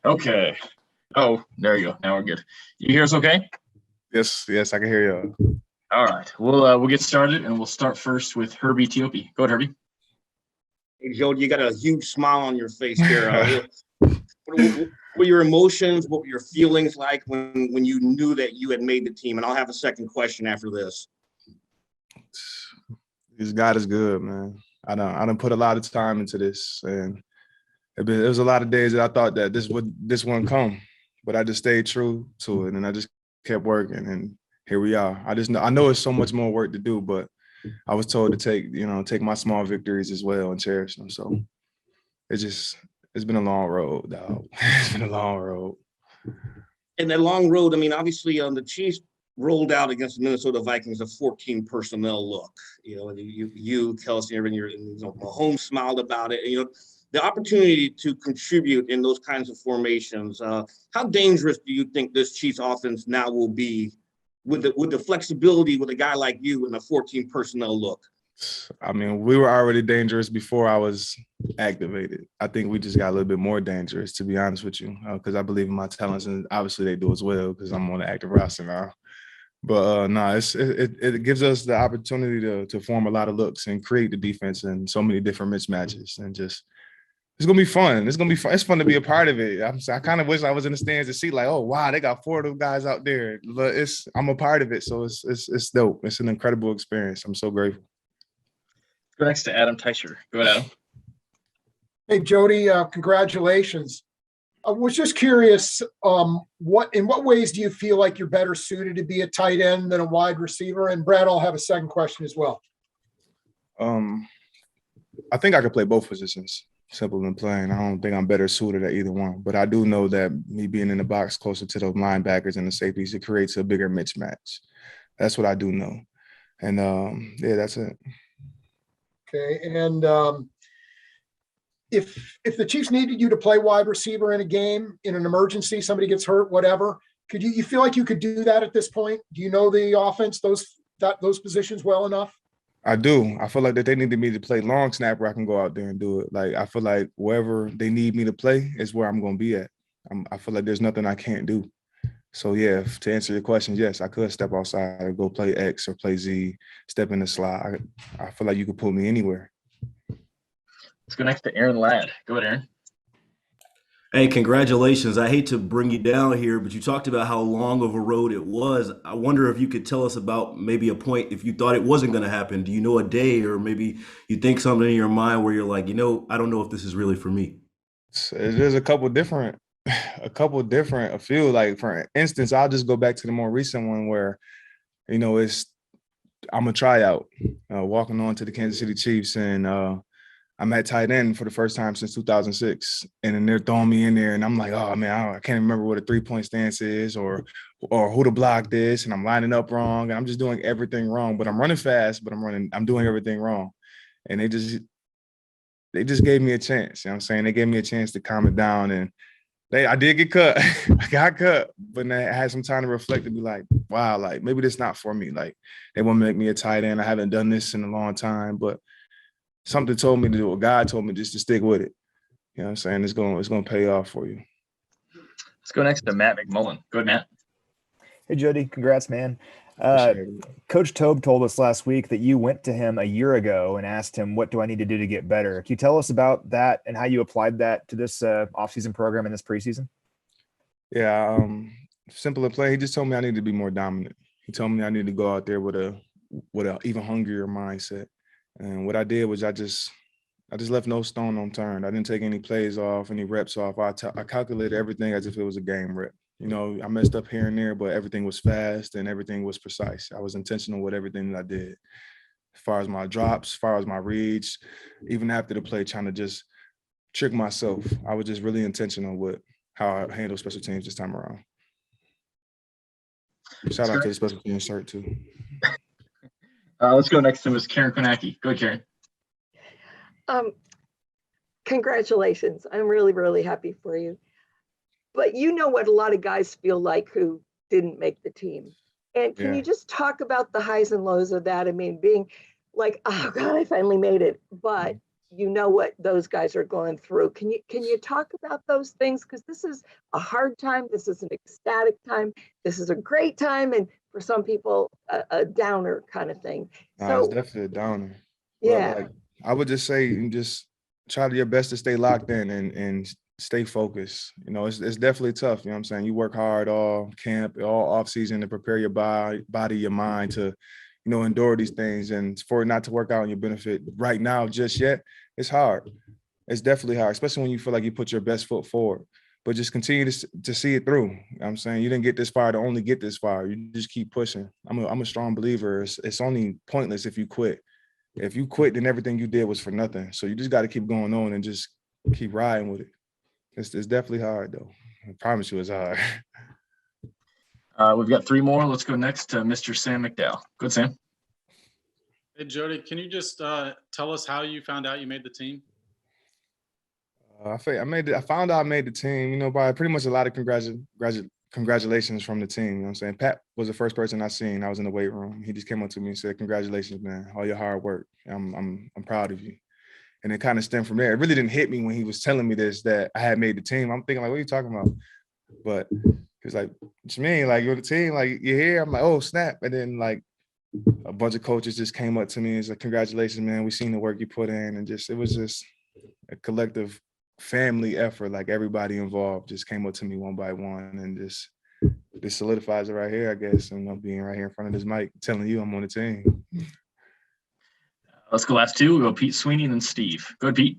Okay. Oh, there you go. Now we're good. You hear us okay? Yes, I can hear you. All right. We'll get started, and we'll start first with Herbie Teope. Go ahead, Herbie. Hey, Jody, you got a huge smile on your face there. What were your emotions? What were your feelings like when you knew that you had made the team? And I'll have a second question after this. This God is good, man. I don't put a lot of time into this, and it was a lot of days that I thought that this wouldn't come, but I just stayed true to it, and I just kept working, and here we are. I know it's so much more work to do, but I was told to take my small victories as well and cherish them. So it's been a long road, dog. It's been a long road. And that long road, I mean, obviously, the Chiefs rolled out against the Minnesota Vikings a 14 personnel look. Kelsey, and Mahomes smiled about it. The opportunity to contribute in those kinds of formations. How dangerous do you think this Chiefs offense now will be with the flexibility with a guy like you in a 14 personnel look? I mean, we were already dangerous before I was activated. I think we just got a little bit more dangerous, to be honest with you, because I believe in my talents, and obviously they do as well because I'm on the active roster now. But no, it gives us the opportunity to form a lot of looks and create the defense in so many different mismatches, and just it's gonna be fun. It's gonna be fun. It's fun to be a part of it. I kind of wish I was in the stands to see, like, oh wow, they got 4 of those guys out there. But I'm a part of it, so it's dope. It's an incredible experience. I'm so grateful. Go next to Adam Teicher. Go ahead, Adam. Hey, Jody, congratulations. I was just curious, in what ways do you feel like you're better suited to be a tight end than a wide receiver? And Brad, I'll have a second question as well. I think I could play both positions, simple and plain. I don't think I'm better suited at either one. But I do know that me being in the box closer to those linebackers and the safeties, it creates a bigger mismatch. That's what I do know. And yeah, that's it. Okay, and if the Chiefs needed you to play wide receiver in a game, in an emergency, somebody gets hurt, whatever, could you feel like you could do that at this point? Do you know the offense, those positions well enough? I do. I feel like that they needed me to play long snapper. I can go out there and do it. Like, I feel like wherever they need me to play is where I'm going to be at. I feel like there's nothing I can't do. So yeah, to answer your question, yes, I could step outside and go play X or play Z, step in the slot. I feel like you could put me anywhere. Let's go next to Aaron Ladd. Go ahead, Aaron. Hey, congratulations. I hate to bring you down here, but you talked about how long of a road it was. I wonder if you could tell us about maybe a point if you thought it wasn't going to happen. Do you know a day, or maybe you think something in your mind where you're like, I don't know if this is really for me? There's a few. Like, for instance, I'll just go back to the more recent one where, I'm a tryout, walking on to the Kansas City Chiefs, and I'm at tight end for the first time since 2006, and then they're throwing me in there, and I'm like, oh man, I can't remember what a 3-point stance is, or who to block this, and I'm lining up wrong, and I'm just doing everything wrong. But I'm running fast, but I'm doing everything wrong, and they just gave me a chance. You know what I'm saying? They gave me a chance to calm it down, and I did get cut. I got cut, but I had some time to reflect and be like, wow, like maybe this not for me. Like, they want to make me a tight end. I haven't done this in a long time, but something told me to do it. God told me just to stick with it. You know what I'm saying? It's going to pay off for you. Let's go next to Matt McMullen. Go ahead, Matt. Hey, Jody. Congrats, man. Coach Tobe told us last week that you went to him a year ago and asked him, what do I need to do to get better? Can you tell us about that and how you applied that to this offseason program and this preseason? Yeah, simple and plain. He just told me I need to be more dominant. He told me I need to go out there with a even hungrier mindset. And what I did was I just left no stone unturned. I didn't take any plays off, any reps off. I calculated everything as if it was a game rep. I messed up here and there, but everything was fast and everything was precise. I was intentional with everything that I did. As far as my drops, as far as my reads, even after the play, trying to just trick myself. I was just really intentional with how I handle special teams this time around. Shout out to the special teams shirt too. Let's go next to Ms. Karen Konecki. Go ahead, Karen. Congratulations. I'm really, really happy for you. But you know what a lot of guys feel like who didn't make the team. And can you just talk about the highs and lows of that? I mean, being like, oh God, I finally made it. But you know what those guys are going through. Can you talk about those things? Because this is a hard time. This is an ecstatic time. This is a great time. And for some people, a downer kind of thing. Nah, it's So, definitely a downer. yeah. But like I would just say, you just try to your best to stay locked in and stay focused. You know, it's definitely tough. You know what I'm saying? You work hard all camp, all off season to prepare your body, your mind to, you know, endure these things, and for it not to work out in your benefit right now just yet, it's hard. It's definitely hard, especially when you feel like you put your best foot forward. But just continue to see it through. You know what I'm saying? You didn't get this far to only get this far. You just keep pushing. I'm a strong believer. It's only pointless if you quit. If you quit, then everything you did was for nothing. So you just got to keep going on and just keep riding with it. It's definitely hard though. I promise you it's hard. We've got 3 more. Let's go next to Mr. Sam McDowell. Good, Sam. Hey, Jody, can you just tell us how you found out you made the team? I found out I made the team, you know, by pretty much a lot of congratulations from the team. You know what I'm saying? Pat was the first person I seen. I was in the weight room. He just came up to me and said, "Congratulations, man. All your hard work. I'm proud of you." And it kind of stemmed from there. It really didn't hit me when he was telling me this, that I had made the team. I'm thinking like, what are you talking about? But he was like, "What you mean? Like, you're the team? Like, you're here?" I'm like, "Oh, snap." And then like a bunch of coaches just came up to me and said, "Congratulations, man. We seen the work you put in." And it was just a collective family effort. Like everybody involved just came up to me one by one, and this solidifies it right here, I guess. And I'm being right here in front of this mic telling you I'm on the team. Let's go last 2. We'll go Pete Sweeney and then Steve. Go ahead, Pete.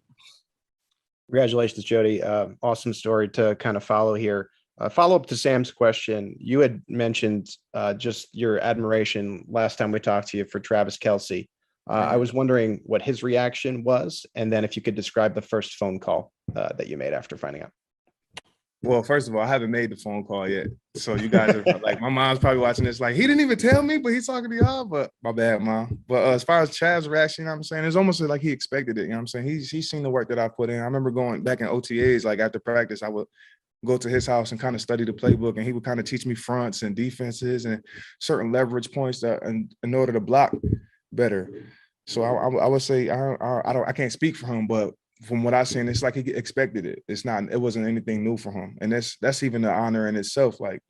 Congratulations, Jody. Awesome story to kind of follow here. Follow up to Sam's question. You had mentioned just your admiration last time we talked to you for Travis Kelce. I was wondering what his reaction was, and then if you could describe the first phone call that you made after finding out. Well, first of all, I haven't made the phone call yet. So you guys are like, my mom's probably watching this like, he didn't even tell me, but he's talking to y'all. But my bad, Mom. But as far as Chav's reaction, you know what I'm saying, it's almost like he expected it. You know what I'm saying? He's seen the work that I put in. I remember going back in OTAs, like after practice, I would go to his house and kind of study the playbook, and he would kind of teach me fronts and defenses and certain leverage points that in order to block better. So I would say I can't speak for him, but from what I've seen, it's like he expected it. It wasn't anything new for him. And that's even an honor in itself. Like,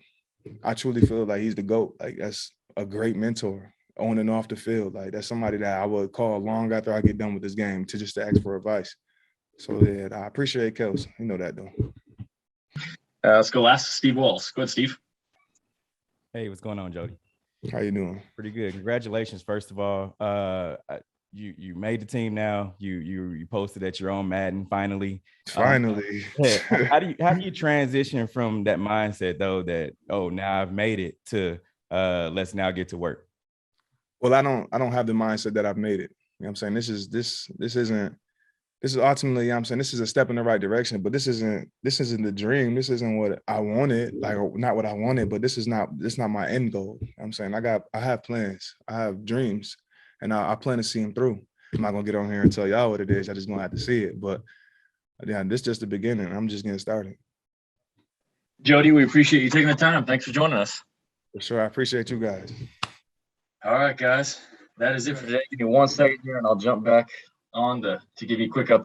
I truly feel like he's the GOAT. Like, that's a great mentor on and off the field. Like, that's somebody that I would call long after I get done with this game to ask for advice. So yeah, I appreciate Kels. You know that though. Let's go last to Steve Walls. Go ahead, Steve. Hey, what's going on, Jody? How you doing? Pretty good. Congratulations, first of all. You made the team now. You posted that you're on Madden finally. Finally. How do you transition from that mindset though, that now I've made it, to let's now get to work? Well, I don't have the mindset that I've made it. You know what I'm saying? This is ultimately, you know what I'm saying, this is a step in the right direction, but this isn't the dream. This isn't what I wanted, like, not what I wanted, but this is not my end goal. You know what I'm saying, I have plans, I have dreams, and I plan to see them through. I'm not gonna get on here and tell y'all what it is. I just gonna have to see it. But yeah, this is just the beginning. I'm just getting started. Jody, we appreciate you taking the time. Thanks for joining us. For sure. I appreciate you guys. All right, guys. That is it for today. Give me 1 second here and I'll jump back on to give you a quick update.